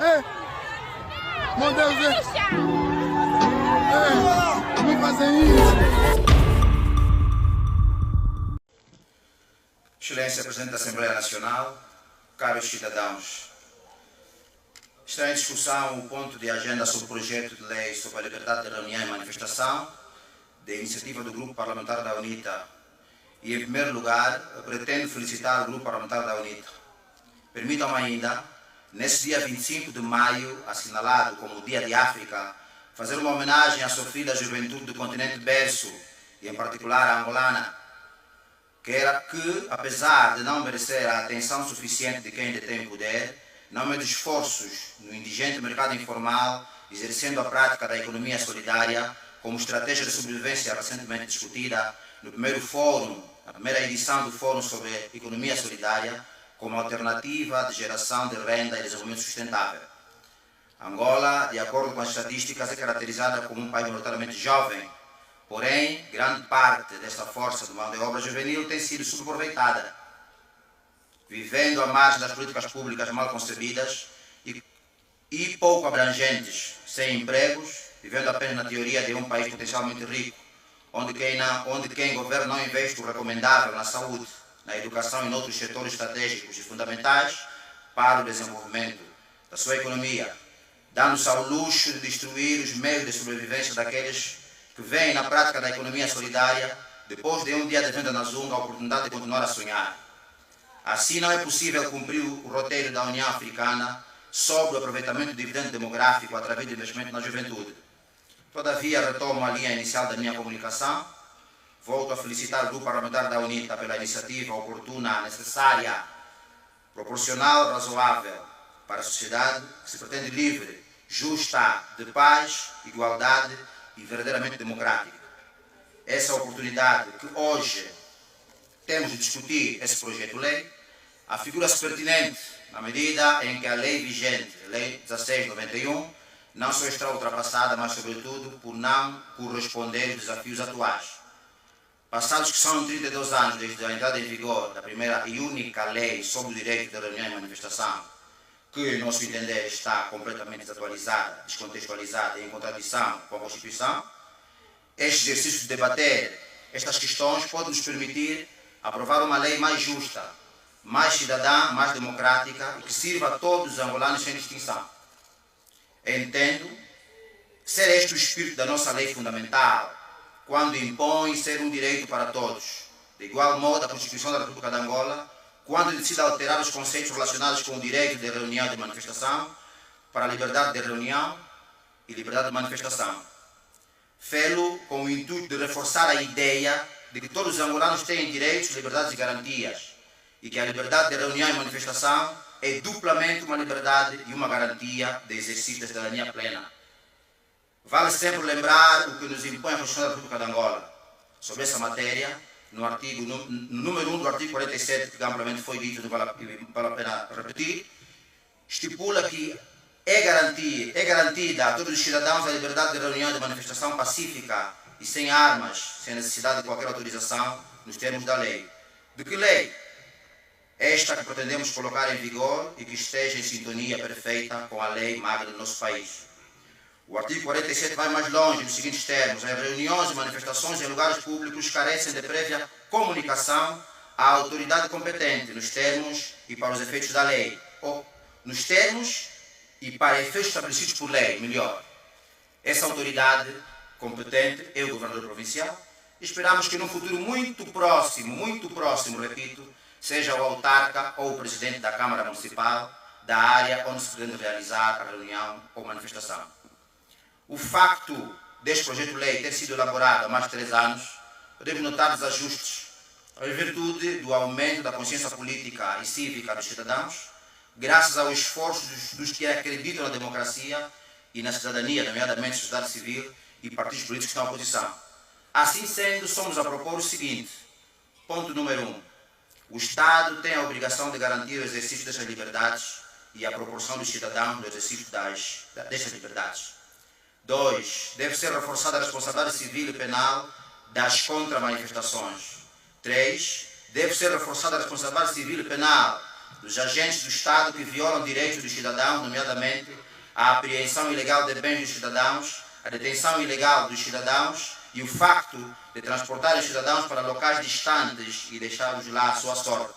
Meu Deus, não fazem isso. Excelência Presidente da Assembleia Nacional, caros cidadãos, está em discussão o ponto de agenda sobre o projeto de lei sobre a liberdade de reunião e manifestação, da iniciativa do Grupo Parlamentar da UNITA. E, em primeiro lugar, pretendo felicitar o Grupo Parlamentar da UNITA. Permitam-me ainda, nesse dia 25 de maio, assinalado como o Dia de África, fazer uma homenagem à sofrida juventude do continente berço, e em particular a angolana, que, apesar de não merecer a atenção suficiente de quem detém o poder, não mede esforços no indigente mercado informal, exercendo a prática da economia solidária como estratégia de sobrevivência recentemente discutida no primeiro fórum, na primeira edição do Fórum sobre Economia Solidária, como alternativa de geração de renda e desenvolvimento sustentável. Angola, de acordo com as estatísticas, é caracterizada como um país maioritariamente jovem, porém, grande parte desta força de mão de obra juvenil tem sido subaproveitada, vivendo à margem das políticas públicas mal concebidas e pouco abrangentes, sem empregos, vivendo apenas na teoria de um país potencialmente rico, onde quem governa não investe o recomendável na saúde, na educação e em outros setores estratégicos e fundamentais para o desenvolvimento da sua economia, dando-se ao luxo de destruir os meios de sobrevivência daqueles que veem na prática da economia solidária, depois de um dia de venda na Zunga, a oportunidade de continuar a sonhar. Assim, não é possível cumprir o roteiro da União Africana sobre o aproveitamento do dividendo demográfico através do investimento na juventude. Todavia, retomo a linha inicial da minha comunicação. Volto a felicitar o Grupo Parlamentar da UNITA pela iniciativa oportuna, necessária, proporcional, razoável para a sociedade que se pretende livre, justa, de paz, igualdade e verdadeiramente democrática. Essa oportunidade que hoje temos de discutir esse projeto de lei afigura-se pertinente na medida em que a lei vigente, a Lei 1691, não só está ultrapassada, mas sobretudo por não corresponder aos desafios atuais. Passados que são 32 anos desde a entrada em vigor da primeira e única lei sobre o direito de reunião e manifestação, que, no nosso entender, está completamente desatualizada, descontextualizada e em contradição com a Constituição, este exercício de debater estas questões pode nos permitir aprovar uma lei mais justa, mais cidadã, mais democrática e que sirva a todos os angolanos sem distinção. Entendo ser este o espírito da nossa lei fundamental, quando impõe ser um direito para todos. De igual modo, a Constituição da República de Angola, quando decide alterar os conceitos relacionados com o direito de reunião e de manifestação para a liberdade de reunião e liberdade de manifestação. Fê-lo com o intuito de reforçar a ideia de que todos os angolanos têm direitos, liberdades e garantias, e que a liberdade de reunião e manifestação é duplamente uma liberdade e uma garantia de exercício da cidadania plena. Vale sempre lembrar o que nos impõe a Constituição da República de Angola. Sobre essa matéria, no número 1 do artigo 47, que amplamente foi dito, não vale a pena repetir, estipula que é garantida a todos os cidadãos a liberdade de reunião e de manifestação pacífica e sem armas, sem necessidade de qualquer autorização, nos termos da lei. De que lei? Esta que pretendemos colocar em vigor e que esteja em sintonia perfeita com a lei magra do nosso país. O artigo 47 vai mais longe nos seguintes termos: as reuniões e manifestações em lugares públicos carecem de prévia comunicação à autoridade competente, nos termos e para os efeitos da lei, ou nos termos e para efeitos estabelecidos por lei, melhor. Essa autoridade competente é o governador provincial. Esperamos que num futuro muito próximo, repito, seja o autarca ou o presidente da Câmara Municipal da área onde se pretende realizar a reunião ou manifestação. O facto deste projeto de lei ter sido elaborado há mais de 3 anos, podemos notar desajustes, em virtude do aumento da consciência política e cívica dos cidadãos, graças ao esforço dos que acreditam na democracia e na cidadania, nomeadamente sociedade civil e partidos políticos que estão à oposição. Assim sendo, somos a propor o seguinte: ponto número 1. O Estado tem a obrigação de garantir o exercício destas liberdades e a proporção dos cidadãos no exercício destas liberdades. 2. Deve ser reforçada a responsabilidade civil e penal das contra-manifestações. 3. Deve ser reforçada a responsabilidade civil e penal dos agentes do Estado que violam direitos dos cidadãos, nomeadamente a apreensão ilegal de bens dos cidadãos, a detenção ilegal dos cidadãos e o facto de transportar os cidadãos para locais distantes e deixá-los lá à sua sorte.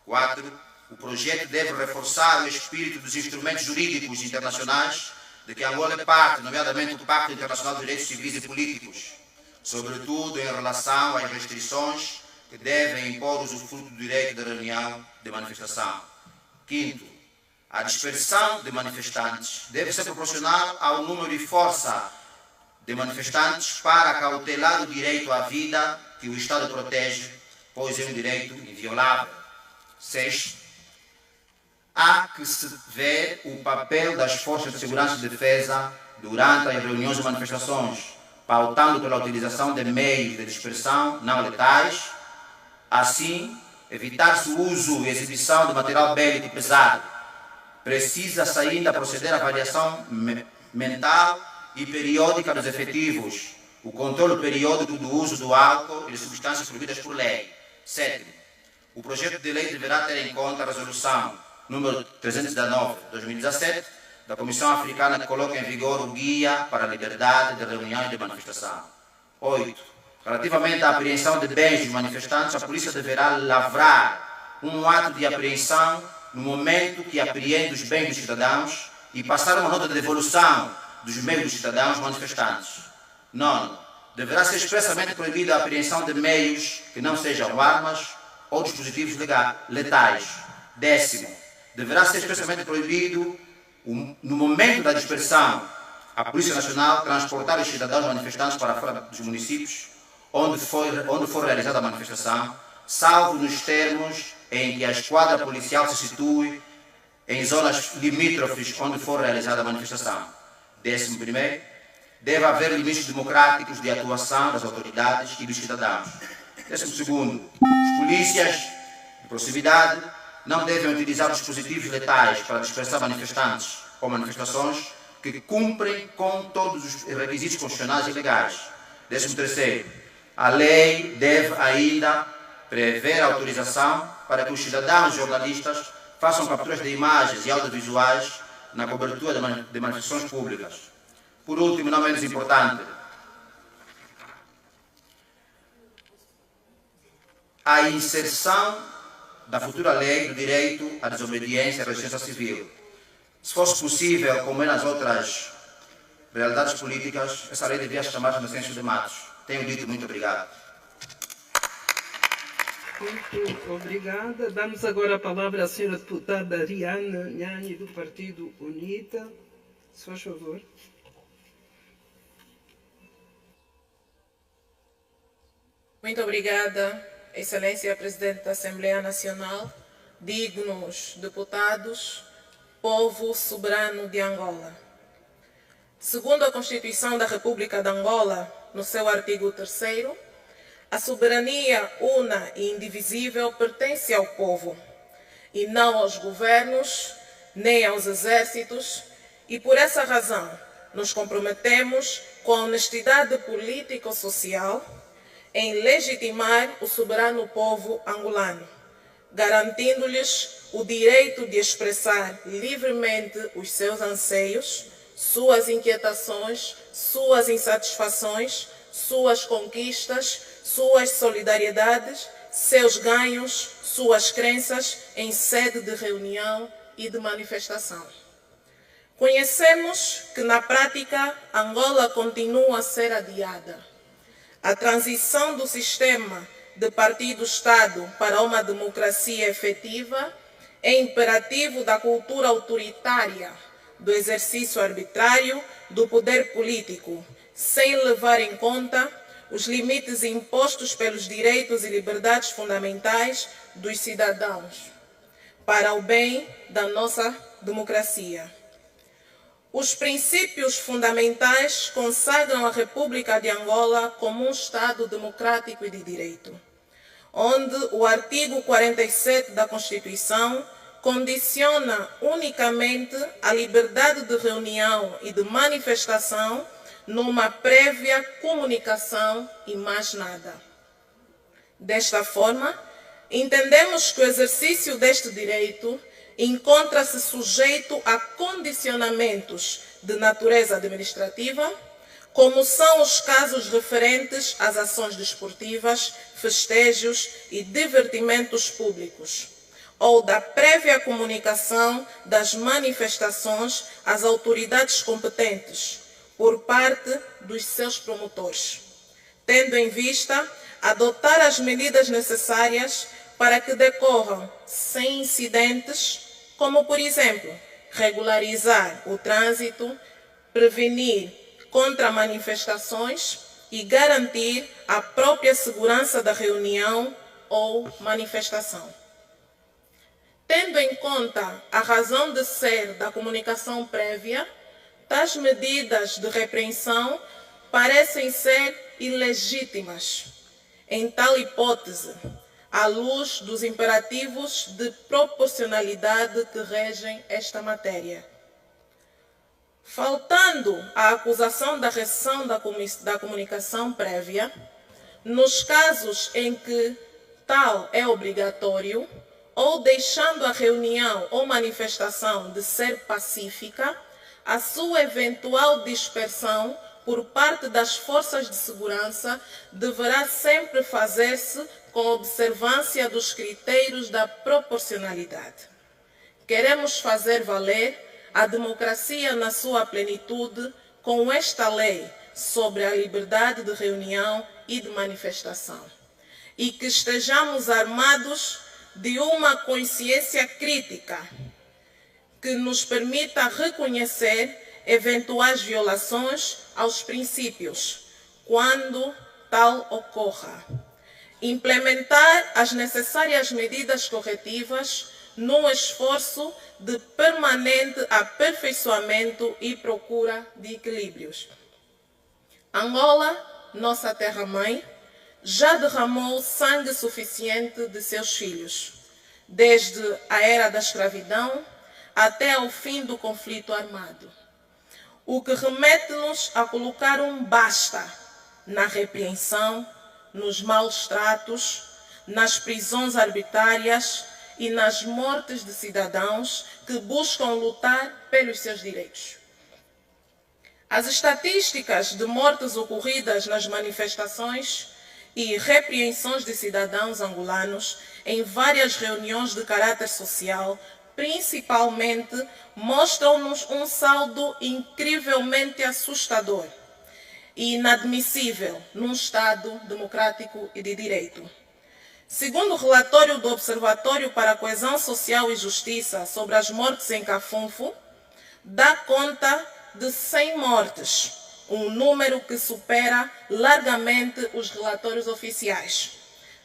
4. O projeto deve reforçar o espírito dos instrumentos jurídicos internacionais de que Angola é parte, nomeadamente o Pacto Internacional de Direitos Civis e Políticos, sobretudo em relação às restrições que devem impor o usufruto do direito de reunião de manifestação. 5. A dispersão de manifestantes deve ser proporcional ao número e força de manifestantes para cautelar o direito à vida que o Estado protege, pois é um direito inviolável. 6. Há que se ver o papel das forças de segurança e defesa durante as reuniões e manifestações, pautando pela utilização de meios de dispersão não letais. Assim, evitar-se o uso e exibição de material bélico pesado. Precisa-se ainda proceder à avaliação mental e periódica dos efetivos, o controle periódico do uso do álcool e de substâncias proibidas por lei. 7. O projeto de lei deverá ter em conta a resolução número 319/2017 da Comissão Africana que coloca em vigor o Guia para a Liberdade de Reunião e de Manifestação. 8. Relativamente à apreensão de bens dos manifestantes, a polícia deverá lavrar um ato de apreensão no momento que apreende os bens dos cidadãos e passar uma nota de devolução dos meios dos cidadãos manifestantes. 9. Deverá ser expressamente proibida a apreensão de meios que não sejam armas ou dispositivos letais. 10. Deverá ser expressamente proibido, no momento da dispersão, a Polícia Nacional transportar os cidadãos manifestantes para fora dos municípios onde for realizada a manifestação, salvo nos termos em que a esquadra policial se situe em zonas limítrofes onde for realizada a manifestação. 11. Deve haver limites democráticos de atuação das autoridades e dos cidadãos. 12. Os polícias de proximidade não devem utilizar dispositivos letais para dispersar manifestantes ou manifestações que cumprem com todos os requisitos constitucionais e legais. 13. A lei deve ainda prever a autorização para que os cidadãos e jornalistas façam capturas de imagens e audiovisuais na cobertura de manifestações públicas. Por último, não menos importante, a inserção da futura lei do direito à desobediência e à resistência civil. Se fosse possível, como é nas outras realidades políticas, essa lei devia se chamar Nascêncio de Matos. Tenho dito, muito obrigado. Muito obrigada. Damos agora a palavra à senhora deputada Riana Nhani, do Partido UNITA. Se faz favor. Muito obrigada, Excelência Presidente da Assembleia Nacional, dignos deputados, povo soberano de Angola. Segundo a Constituição da República de Angola, no seu artigo 3º, a soberania una e indivisível pertence ao povo, e não aos governos, nem aos exércitos, e por essa razão nos comprometemos com a honestidade político-social em legitimar o soberano povo angolano, garantindo-lhes o direito de expressar livremente os seus anseios, suas inquietações, suas insatisfações, suas conquistas, suas solidariedades, seus ganhos, suas crenças em sede de reunião e de manifestação. Conhecemos que, na prática, Angola continua a ser adiada. A transição do sistema de partido-Estado para uma democracia efetiva é imperativo da cultura autoritária, do exercício arbitrário do poder político, sem levar em conta os limites impostos pelos direitos e liberdades fundamentais dos cidadãos, para o bem da nossa democracia. Os princípios fundamentais consagram a República de Angola como um Estado democrático e de direito, onde o artigo 47 da Constituição condiciona unicamente a liberdade de reunião e de manifestação numa prévia comunicação e mais nada. Desta forma, entendemos que o exercício deste direito encontra-se sujeito a condicionamentos de natureza administrativa, como são os casos referentes às ações desportivas, festejos e divertimentos públicos, ou da prévia comunicação das manifestações às autoridades competentes por parte dos seus promotores, tendo em vista adotar as medidas necessárias para que decorram sem incidentes, como, por exemplo, regularizar o trânsito, prevenir contra manifestações e garantir a própria segurança da reunião ou manifestação. Tendo em conta a razão de ser da comunicação prévia, tais medidas de repreensão parecem ser ilegítimas. Em tal hipótese, à luz dos imperativos de proporcionalidade que regem esta matéria. Faltando a acusação da rescisão da comunicação prévia, nos casos em que tal é obrigatório, ou deixando a reunião ou manifestação de ser pacífica, a sua eventual dispersão por parte das forças de segurança deverá sempre fazer-se com observância dos critérios da proporcionalidade. Queremos fazer valer a democracia na sua plenitude com esta lei sobre a liberdade de reunião e de manifestação, e que estejamos armados de uma consciência crítica que nos permita reconhecer eventuais violações aos princípios, quando tal ocorra. Implementar as necessárias medidas corretivas num esforço de permanente aperfeiçoamento e procura de equilíbrios. Angola, nossa terra-mãe, já derramou sangue suficiente de seus filhos, desde a era da escravidão até ao fim do conflito armado, o que remete-nos a colocar um basta na repreensão, nos maus tratos, nas prisões arbitrárias e nas mortes de cidadãos que buscam lutar pelos seus direitos. As estatísticas de mortes ocorridas nas manifestações e repreensões de cidadãos angolanos em várias reuniões de caráter social, principalmente, mostram-nos um saldo incrivelmente assustador e inadmissível num Estado democrático e de direito. Segundo o relatório do Observatório para a Coesão Social e Justiça sobre as mortes em Cafunfo, dá conta de 100 mortes, um número que supera largamente os relatórios oficiais.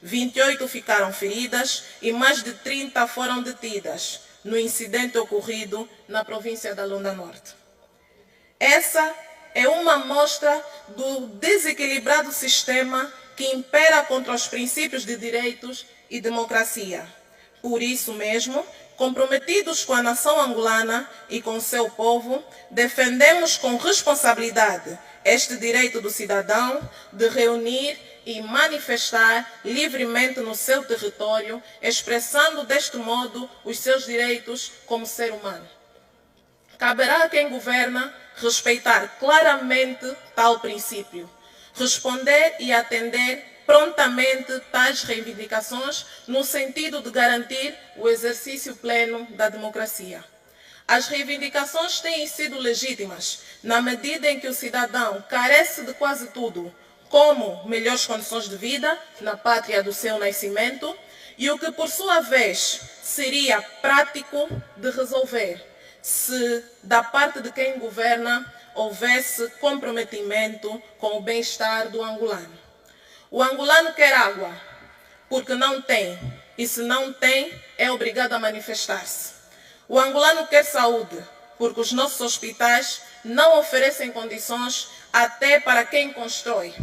28 ficaram feridas e mais de 30 foram detidas no incidente ocorrido na província da Lunda Norte. Essa é uma amostra do desequilibrado sistema que impera contra os princípios de direitos e democracia. Por isso mesmo, comprometidos com a nação angolana e com seu povo, defendemos com responsabilidade este direito do cidadão de reunir e manifestar livremente no seu território, expressando deste modo os seus direitos como ser humano. Caberá a quem governa respeitar claramente tal princípio, responder e atender prontamente tais reivindicações no sentido de garantir o exercício pleno da democracia. As reivindicações têm sido legítimas na medida em que o cidadão carece de quase tudo, como melhores condições de vida na pátria do seu nascimento, e o que por sua vez seria prático de resolver se da parte de quem governa houvesse comprometimento com o bem-estar do angolano. O angolano quer água, porque não tem, e se não tem, é obrigado a manifestar-se. O angolano quer saúde, porque os nossos hospitais não oferecem condições até para quem constrói.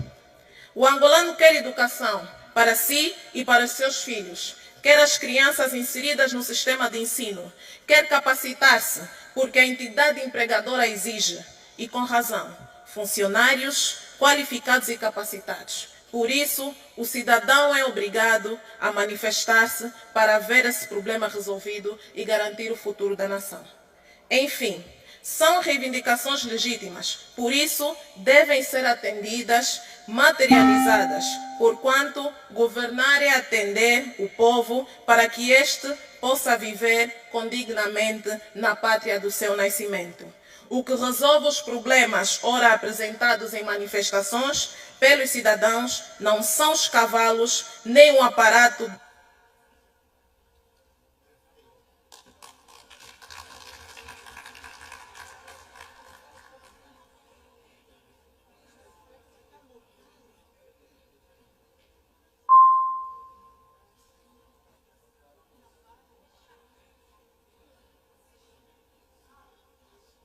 O angolano quer educação para si e para os seus filhos, quer as crianças inseridas no sistema de ensino, quer capacitar-se, porque a entidade empregadora exige, e com razão, funcionários qualificados e capacitados. Por isso, o cidadão é obrigado a manifestar-se para ver esse problema resolvido e garantir o futuro da nação. Enfim, são reivindicações legítimas, por isso devem ser atendidas, materializadas, porquanto governar é atender o povo para que este possa viver condignamente na pátria do seu nascimento. O que resolve os problemas ora apresentados em manifestações pelos cidadãos não são os cavalos, nem o aparato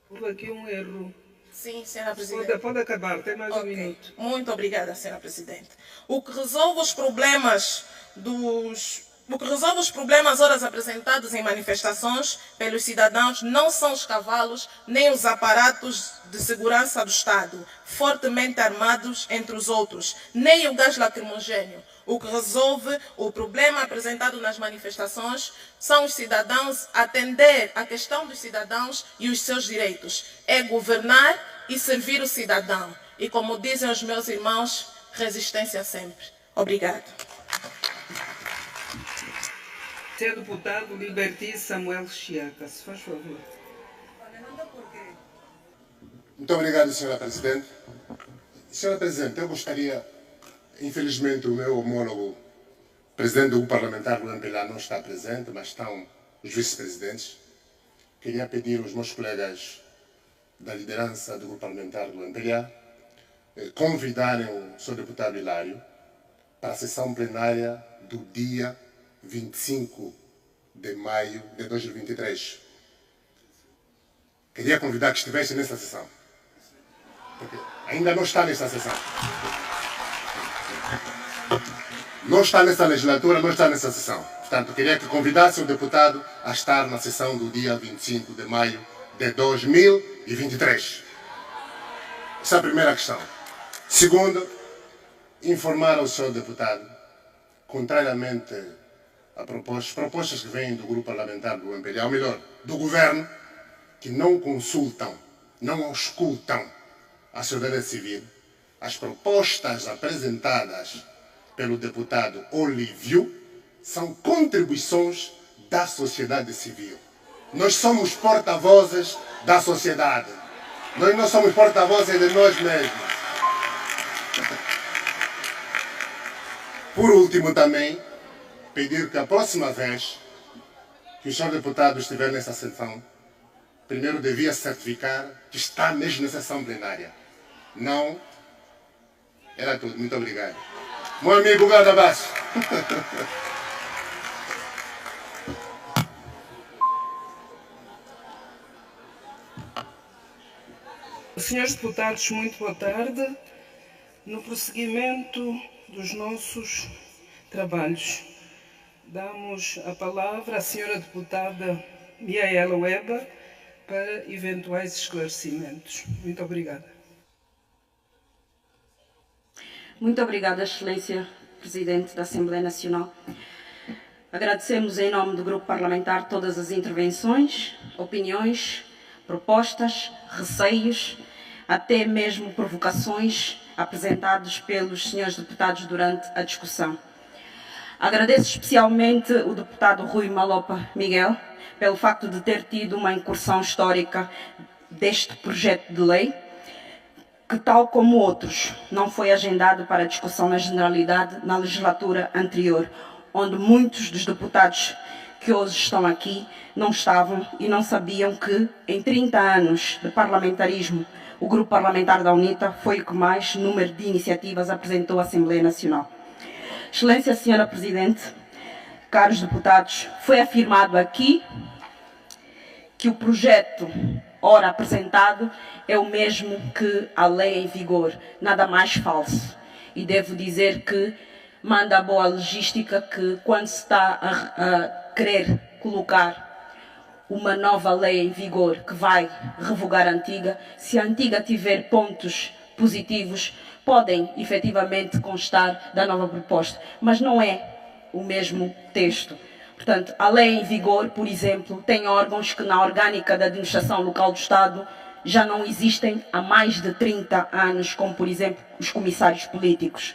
Houve aqui um erro. Sim, senhora Presidente. Pode acabar, tem mais um minuto. Muito obrigada, senhora Presidente. O que resolve os problemas horas apresentados em manifestações pelos cidadãos não são os cavalos nem os aparatos de segurança do Estado, fortemente armados, entre os outros, nem o gás lacrimogêneo. O que resolve o problema apresentado nas manifestações são os cidadãos, atender a questão dos cidadãos e os seus direitos. É governar e servir o cidadão. E como dizem os meus irmãos, resistência sempre. Obrigado. Senhor deputado Liberty Samuel Chiaca, se faz favor. Muito obrigado, senhora Presidente. Senhora Presidente, eu gostaria, infelizmente o meu homólogo, presidente do grupo parlamentar do MPLA, não está presente, mas estão os vice-presidentes. Queria pedir aos meus colegas da liderança do grupo parlamentar do MPLA convidarem o senhor deputado Hilário para a sessão plenária do dia 25 de maio de 2023. Queria convidar que estivesse nessa sessão, porque ainda não está nessa sessão. Não está nessa legislatura, não está nessa sessão. Portanto, queria que convidasse o deputado a estar na sessão do dia 25 de maio de 2023. Essa é a primeira questão. Segundo, informar ao senhor deputado, contrariamente a propostas que vêm do grupo parlamentar do MPLA, ou melhor, do governo, que não consultam, não auscultam a sociedade civil, as propostas apresentadas pelo deputado Olívio são contribuições da sociedade civil. Nós somos porta-vozes da sociedade. Nós não somos porta-vozes de nós mesmos. Por último também, pedir que a próxima vez que o senhor deputado estiver nessa sessão, primeiro devia certificar que está mesmo na sessão plenária. Não. Era tudo. Muito obrigado. Meu amigo Gada Baixo. Senhores deputados, muito boa tarde. No prosseguimento dos nossos trabalhos, damos a palavra à senhora deputada Miaela Weber para eventuais esclarecimentos. Muito obrigada. Muito obrigada, Excelência Presidente da Assembleia Nacional. Agradecemos em nome do Grupo Parlamentar todas as intervenções, opiniões, propostas, receios, até mesmo provocações apresentados pelos senhores deputados durante a discussão. Agradeço especialmente o deputado Rui Malopa Miguel pelo facto de ter tido uma incursão histórica deste projeto de lei, que, tal como outros, não foi agendado para discussão na generalidade na legislatura anterior, onde muitos dos deputados que hoje estão aqui não estavam e não sabiam que, em 30 anos de parlamentarismo, o Grupo Parlamentar da UNITA foi o que mais número de iniciativas apresentou à Assembleia Nacional. Excelência Senhora Presidente, caros deputados, foi afirmado aqui que o projeto ora apresentado é o mesmo que a lei em vigor, nada mais falso. E devo dizer que manda a boa logística que, quando se está a querer colocar uma nova lei em vigor que vai revogar a antiga, se a antiga tiver pontos positivos podem efetivamente constar da nova proposta, mas não é o mesmo texto. Portanto, a lei em vigor, por exemplo, tem órgãos que na orgânica da administração local do Estado já não existem há mais de 30 anos, como por exemplo os comissários políticos.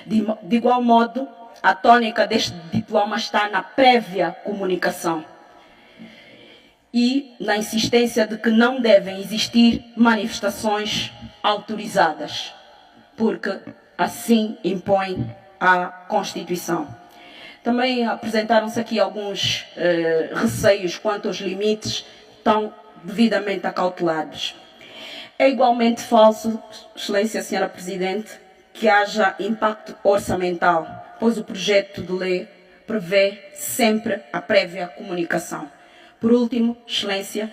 De igual modo, a tônica deste diploma está na prévia comunicação e na insistência de que não devem existir manifestações autorizadas, porque assim impõe a Constituição. Também apresentaram-se aqui alguns receios quanto aos limites tão devidamente acautelados. É igualmente falso, Excelência Senhora Presidente, que haja impacto orçamental, pois o projeto de lei prevê sempre a prévia comunicação. Por último, Excelência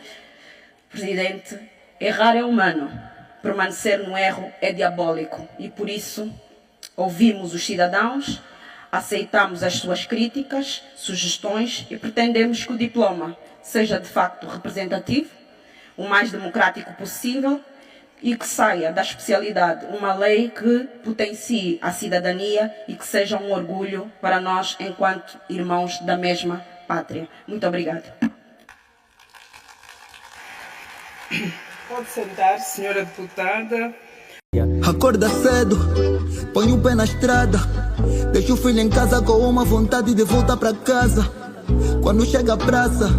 Presidente, errar é humano, permanecer no erro é diabólico e por isso ouvimos os cidadãos, aceitamos as suas críticas, sugestões e pretendemos que o diploma seja de facto representativo, o mais democrático possível e que saia da especialidade uma lei que potencie a cidadania e que seja um orgulho para nós enquanto irmãos da mesma pátria. Muito obrigada. Pode sentar, senhora deputada. Acorda cedo, põe o pé na estrada, deixa o filho em casa com uma vontade de voltar para casa. Quando chega à praça,